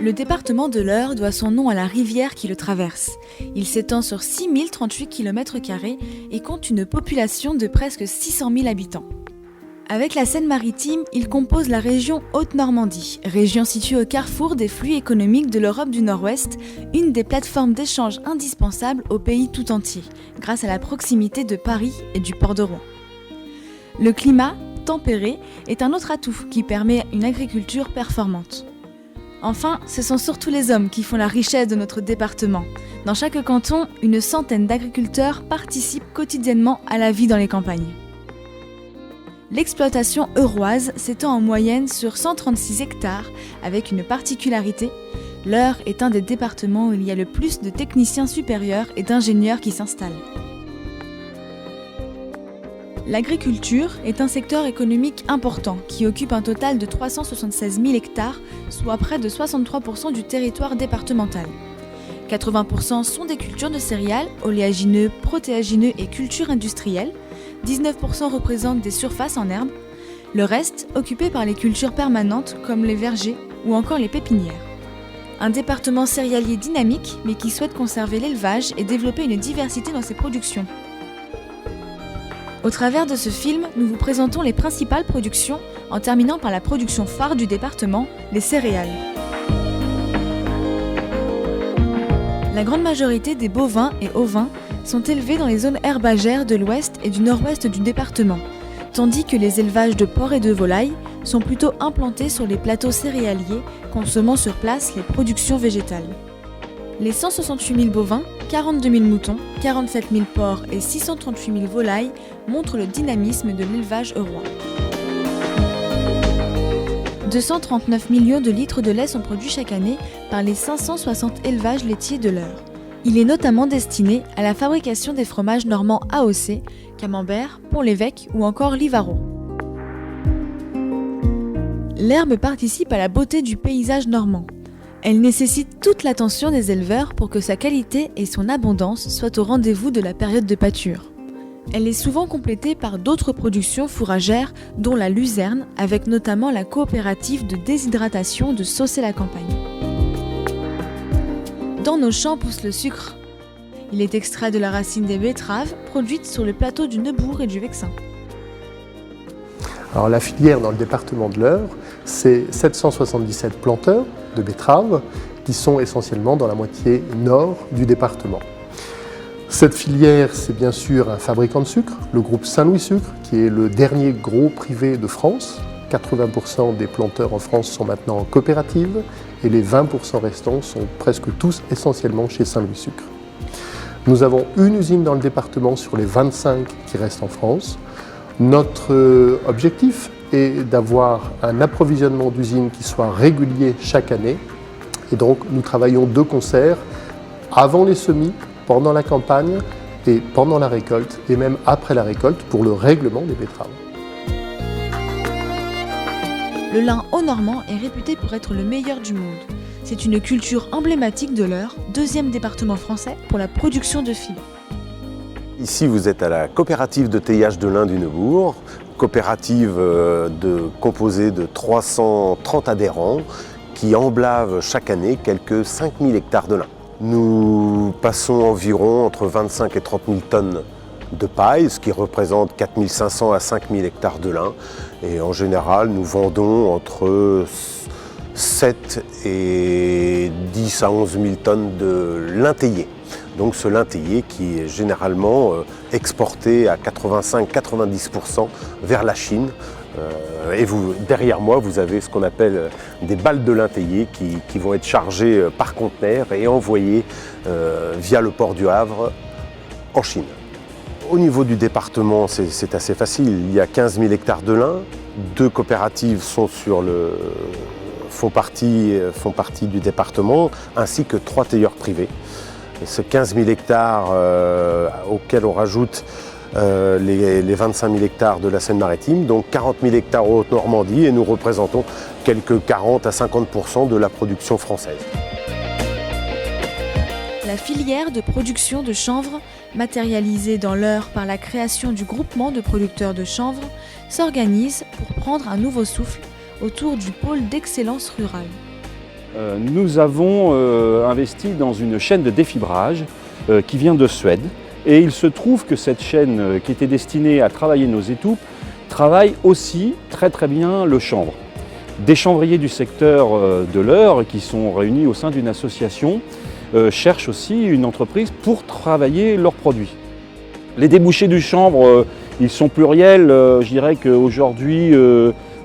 Le département de l'Eure doit son nom à la rivière qui le traverse. Il s'étend sur 6038 km² et compte une population de presque 600 000 habitants. Avec la Seine-Maritime, il compose la région Haute-Normandie, région située au carrefour des flux économiques de l'Europe du Nord-Ouest, une des plateformes d'échange indispensables au pays tout entier, grâce à la proximité de Paris et du port de Rouen. Le climat, tempéré, est un autre atout qui permet une agriculture performante. Enfin, ce sont surtout les hommes qui font la richesse de notre département. Dans chaque canton, une centaine d'agriculteurs participent quotidiennement à la vie dans les campagnes. L'exploitation euroise s'étend en moyenne sur 136 hectares, avec une particularité, l'Eure est un des départements où il y a le plus de techniciens supérieurs et d'ingénieurs qui s'installent. L'agriculture est un secteur économique important qui occupe un total de 376 000 hectares, soit près de 63% du territoire départemental. 80% sont des cultures de céréales, oléagineux, protéagineux et cultures industrielles. 19% représentent des surfaces en herbe. Le reste, occupé par les cultures permanentes comme les vergers ou encore les pépinières. Un département céréalier dynamique, mais qui souhaite conserver l'élevage et développer une diversité dans ses productions. Au travers de ce film, nous vous présentons les principales productions, en terminant par la production phare du département, les céréales. La grande majorité des bovins et ovins sont élevés dans les zones herbagères de l'ouest et du nord-ouest du département, tandis que les élevages de porcs et de volailles sont plutôt implantés sur les plateaux céréaliers, consommant sur place les productions végétales. Les 168 000 bovins, 42 000 moutons, 47 000 porcs et 638 000 volailles montrent le dynamisme de l'élevage eurois. 239 millions de litres de lait sont produits chaque année par les 560 élevages laitiers de l'Eure. Il est notamment destiné à la fabrication des fromages normands AOC, Camembert, Pont-l'Évêque ou encore Livaro. L'herbe participe à la beauté du paysage normand. Elle nécessite toute l'attention des éleveurs pour que sa qualité et son abondance soient au rendez-vous de la période de pâture. Elle est souvent complétée par d'autres productions fourragères, dont la luzerne, avec notamment la coopérative de déshydratation de Saucé-la-Campagne. Dans nos champs pousse le sucre. Il est extrait de la racine des betteraves, produite sur le plateau du Neubourg et du Vexin. Alors la filière dans le département de l'Eure, c'est 777 planteurs de betteraves qui sont essentiellement dans la moitié nord du département. Cette filière, c'est bien sûr un fabricant de sucre, le groupe Saint-Louis Sucre, qui est le dernier gros privé de France. 80% des planteurs en France sont maintenant en coopérative et les 20% restants sont presque tous essentiellement chez Saint-Louis Sucre. Nous avons une usine dans le département sur les 25 qui restent en France. Notre objectif est d'avoir un approvisionnement d'usines qui soit régulier chaque année. Et donc nous travaillons de concert avant les semis, pendant la campagne et pendant la récolte et même après la récolte pour le règlement des betteraves. Le lin haut-normand est réputé pour être le meilleur du monde. C'est une culture emblématique de l'Eure, deuxième département français pour la production de fil. Ici, vous êtes à la coopérative de teillage de lin du Neubourg, coopérative composée de 330 adhérents qui emblavent chaque année quelques 5000 hectares de lin. Nous passons environ entre 25 et 30 000 tonnes de paille, ce qui représente 4 500 à 5 000 hectares de lin. Et en général, nous vendons entre 7 et 10 à 11 000 tonnes de lin taillé. Donc ce lin taillé qui est généralement exporté à 85-90% vers la Chine. Et derrière moi, vous avez ce qu'on appelle des balles de lin taillé qui vont être chargées par conteneur et envoyées via le port du Havre en Chine. Au niveau du département, c'est assez facile. Il y a 15 000 hectares de lin. 2 coopératives font partie du département, ainsi que 3 tailleurs privés. Et ces 15 000 hectares auxquels on rajoute les 25 000 hectares de la Seine-Maritime, donc 40 000 hectares en Haute-Normandie, et nous représentons quelques 40 à 50% de la production française. La filière de production de chanvre, matérialisée dans l'Eure par la création du groupement de producteurs de chanvre, s'organise pour prendre un nouveau souffle autour du pôle d'excellence rurale. Nous avons investi dans une chaîne de défibrage qui vient de Suède. Et il se trouve que cette chaîne qui était destinée à travailler nos étoupes travaille aussi très bien le chanvre. Des chanvriers du secteur de l'Eure qui sont réunis au sein d'une association cherchent aussi une entreprise pour travailler leurs produits. Les débouchés du chanvre, ils sont pluriels. Je dirais qu'aujourd'hui,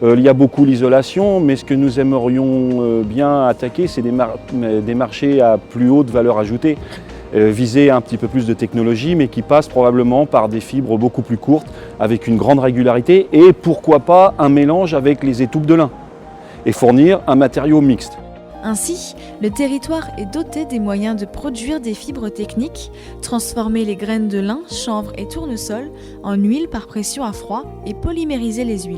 il y a beaucoup l'isolation, mais ce que nous aimerions bien attaquer, c'est des marchés à plus haute valeur ajoutée, viser un petit peu plus de technologie, mais qui passent probablement par des fibres beaucoup plus courtes, avec une grande régularité, et pourquoi pas un mélange avec les étoupes de lin, et fournir un matériau mixte. Ainsi, le territoire est doté des moyens de produire des fibres techniques, transformer les graines de lin, chanvre et tournesol en huile par pression à froid et polymériser les huiles.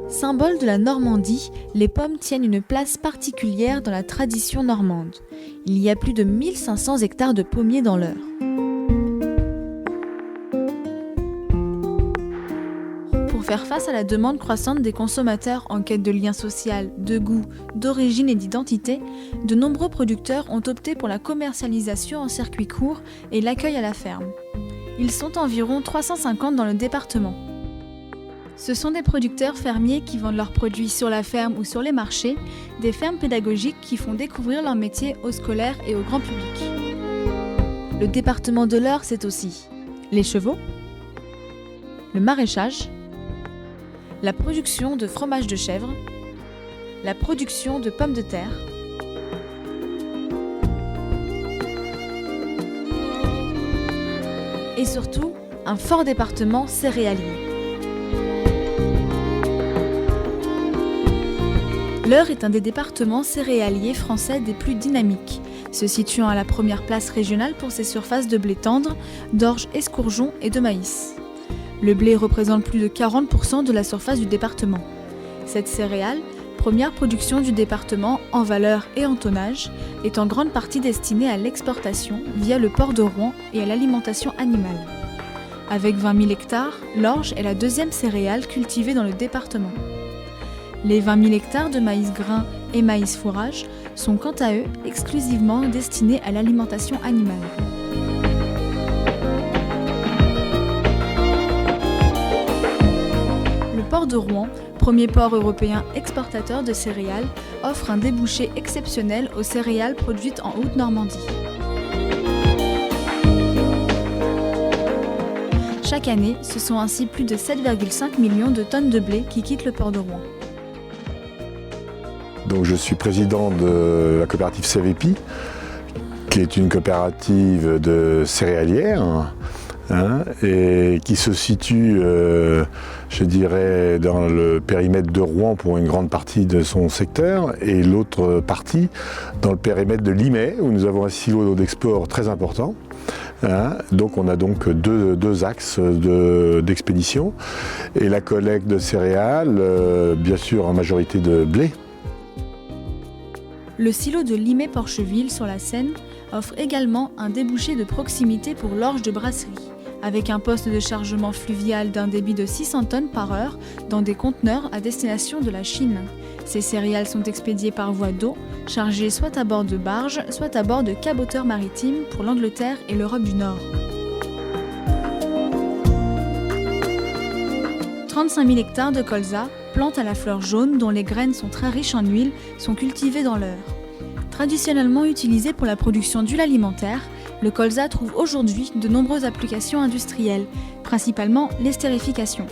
Symbole de la Normandie, les pommes tiennent une place particulière dans la tradition normande. Il y a plus de 1500 hectares de pommiers dans l'Eure. Pour faire face à la demande croissante des consommateurs en quête de lien social, de goût, d'origine et d'identité, de nombreux producteurs ont opté pour la commercialisation en circuit court et l'accueil à la ferme. Ils sont environ 350 dans le département. Ce sont des producteurs fermiers qui vendent leurs produits sur la ferme ou sur les marchés, des fermes pédagogiques qui font découvrir leur métier aux scolaires et au grand public. Le département de l'Eure, c'est aussi les chevaux, le maraîchage, la production de fromage de chèvre, la production de pommes de terre, et surtout un fort département céréalier. L'Eure est un des départements céréaliers français des plus dynamiques, se situant à la première place régionale pour ses surfaces de blé tendre, d'orge, escourgeon et de maïs. Le blé représente plus de 40% de la surface du département. Cette céréale, première production du département en valeur et en tonnage, est en grande partie destinée à l'exportation via le port de Rouen et à l'alimentation animale. Avec 20 000 hectares, l'orge est la deuxième céréale cultivée dans le département. Les 20 000 hectares de maïs grain et maïs fourrage sont quant à eux exclusivement destinés à l'alimentation animale. Le port de Rouen, premier port européen exportateur de céréales, offre un débouché exceptionnel aux céréales produites en Haute-Normandie. Chaque année, ce sont ainsi plus de 7,5 millions de tonnes de blé qui quittent le port de Rouen. Donc je suis président de la coopérative CVP, qui est une coopérative de céréalières, et qui se situe, je dirais, dans le périmètre de Rouen pour une grande partie de son secteur, et l'autre partie dans le périmètre de Limay, où nous avons un silo d'export très important. Donc on a donc deux axes d'expédition, et la collecte de céréales, bien sûr en majorité de blé. Le silo de Limay-Porcheville sur la Seine offre également un débouché de proximité pour l'orge de brasserie, avec un poste de chargement fluvial d'un débit de 600 tonnes par heure dans des conteneurs à destination de la Chine. Ces céréales sont expédiées par voie d'eau, chargées soit à bord de barges, soit à bord de caboteurs maritimes pour l'Angleterre et l'Europe du Nord. 35 000 hectares de colza, plantes à la fleur jaune dont les graines sont très riches en huile, sont cultivées dans l'Eure. Traditionnellement utilisé pour la production d'huile alimentaire, le colza trouve aujourd'hui de nombreuses applications industrielles, principalement l'estérification.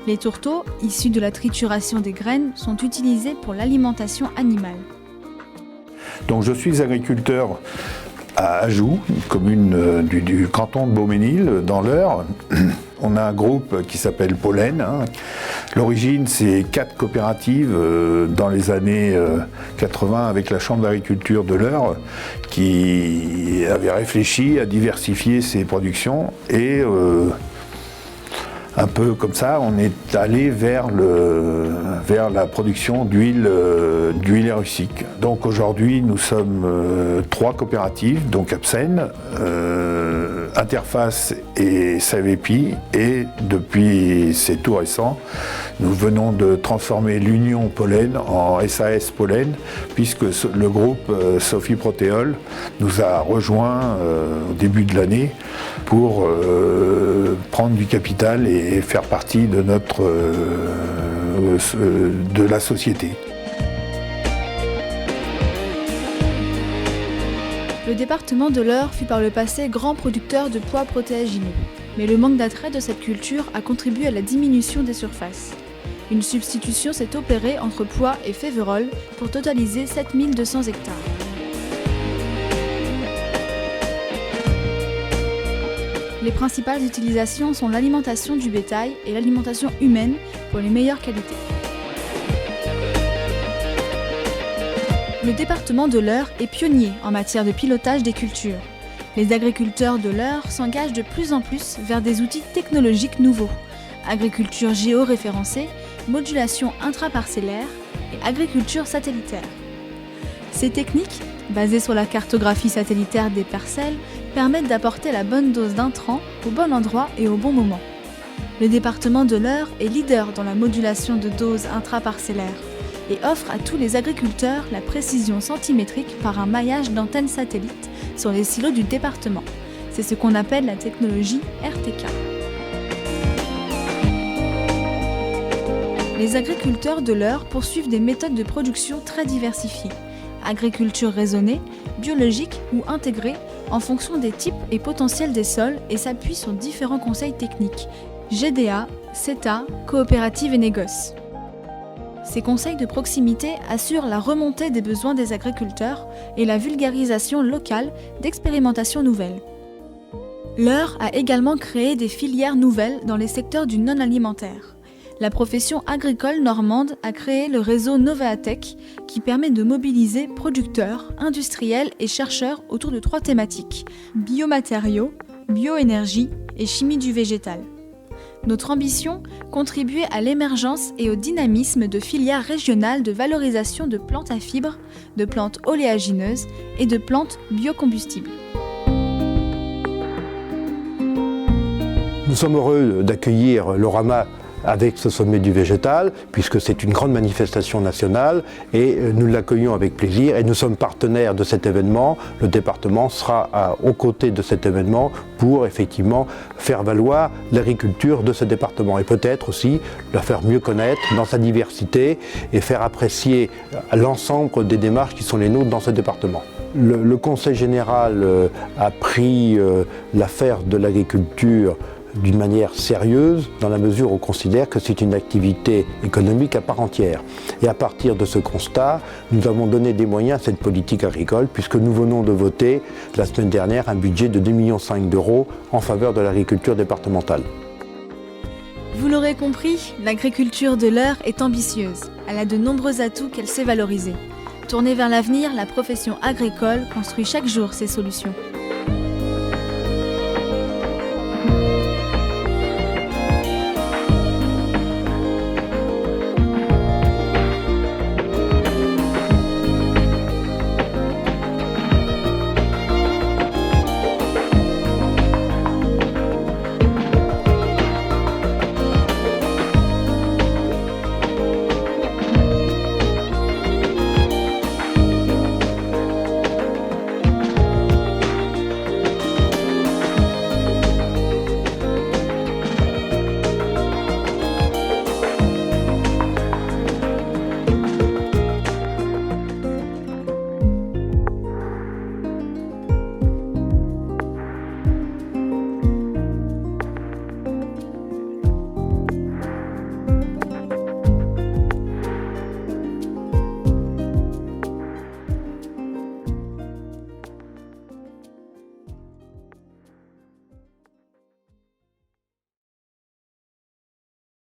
Les tourteaux, issus de la trituration des graines, sont utilisés pour l'alimentation animale. Donc je suis agriculteur à Ajoux, une commune du canton de Beauménil, dans l'Eure. On a un groupe qui s'appelle Pollen. L'origine, c'est 4 coopératives dans les années 80 avec la Chambre d'agriculture de l'Eure qui avait réfléchi à diversifier ses productions et un peu comme ça, on est allé vers la production d'huile érucique. Donc aujourd'hui, nous sommes 3 coopératives, donc Apsen, Interface et Savepi. Et depuis, c'est tout récent, nous venons de transformer l'Union Pollen en SAS Pollen, puisque le groupe Sophie Protéol nous a rejoints au début de l'année pour prendre du capital et faire partie de la société. Le département de l'Eure fut par le passé grand producteur de pois protéagineux, mais le manque d'attrait de cette culture a contribué à la diminution des surfaces. Une substitution s'est opérée entre pois et féveroles pour totaliser 7200 hectares. Les principales utilisations sont l'alimentation du bétail et l'alimentation humaine pour les meilleures qualités. Le département de l'Eure est pionnier en matière de pilotage des cultures. Les agriculteurs de l'Eure s'engagent de plus en plus vers des outils technologiques nouveaux. Agriculture géoréférencée, modulation intraparcellaire et agriculture satellitaire. Ces techniques, basées sur la cartographie satellitaire des parcelles, permettent d'apporter la bonne dose d'intrants au bon endroit et au bon moment. Le département de l'Eure est leader dans la modulation de doses intraparcellaires et offre à tous les agriculteurs la précision centimétrique par un maillage d'antennes satellites sur les silos du département. C'est ce qu'on appelle la technologie RTK. Les agriculteurs de l'Eure poursuivent des méthodes de production très diversifiées. Agriculture raisonnée, biologique ou intégrée en fonction des types et potentiels des sols et s'appuie sur différents conseils techniques, GDA, CETA, coopératives et négoces. Ces conseils de proximité assurent la remontée des besoins des agriculteurs et la vulgarisation locale d'expérimentations nouvelles. L'Eure a également créé des filières nouvelles dans les secteurs du non-alimentaire. La profession agricole normande a créé le réseau Novaatech qui permet de mobiliser producteurs, industriels et chercheurs autour de 3 thématiques: biomatériaux, bioénergie et chimie du végétal. Notre ambition, contribuer à l'émergence et au dynamisme de filières régionales de valorisation de plantes à fibres, de plantes oléagineuses et de plantes biocombustibles. Nous sommes heureux d'accueillir l'Orama avec ce sommet du végétal, puisque c'est une grande manifestation nationale et nous l'accueillons avec plaisir et nous sommes partenaires de cet événement. Le département sera aux côtés de cet événement pour effectivement faire valoir l'agriculture de ce département et peut-être aussi la faire mieux connaître dans sa diversité et faire apprécier l'ensemble des démarches qui sont les nôtres dans ce département. Le Conseil général a pris l'affaire de l'agriculture d'une manière sérieuse, dans la mesure où on considère que c'est une activité économique à part entière. Et à partir de ce constat, nous avons donné des moyens à cette politique agricole, puisque nous venons de voter la semaine dernière un budget de 2,5 millions d'euros en faveur de l'agriculture départementale. Vous l'aurez compris, l'agriculture de l'Eure est ambitieuse. Elle a de nombreux atouts qu'elle sait valoriser. Tournée vers l'avenir, la profession agricole construit chaque jour ses solutions.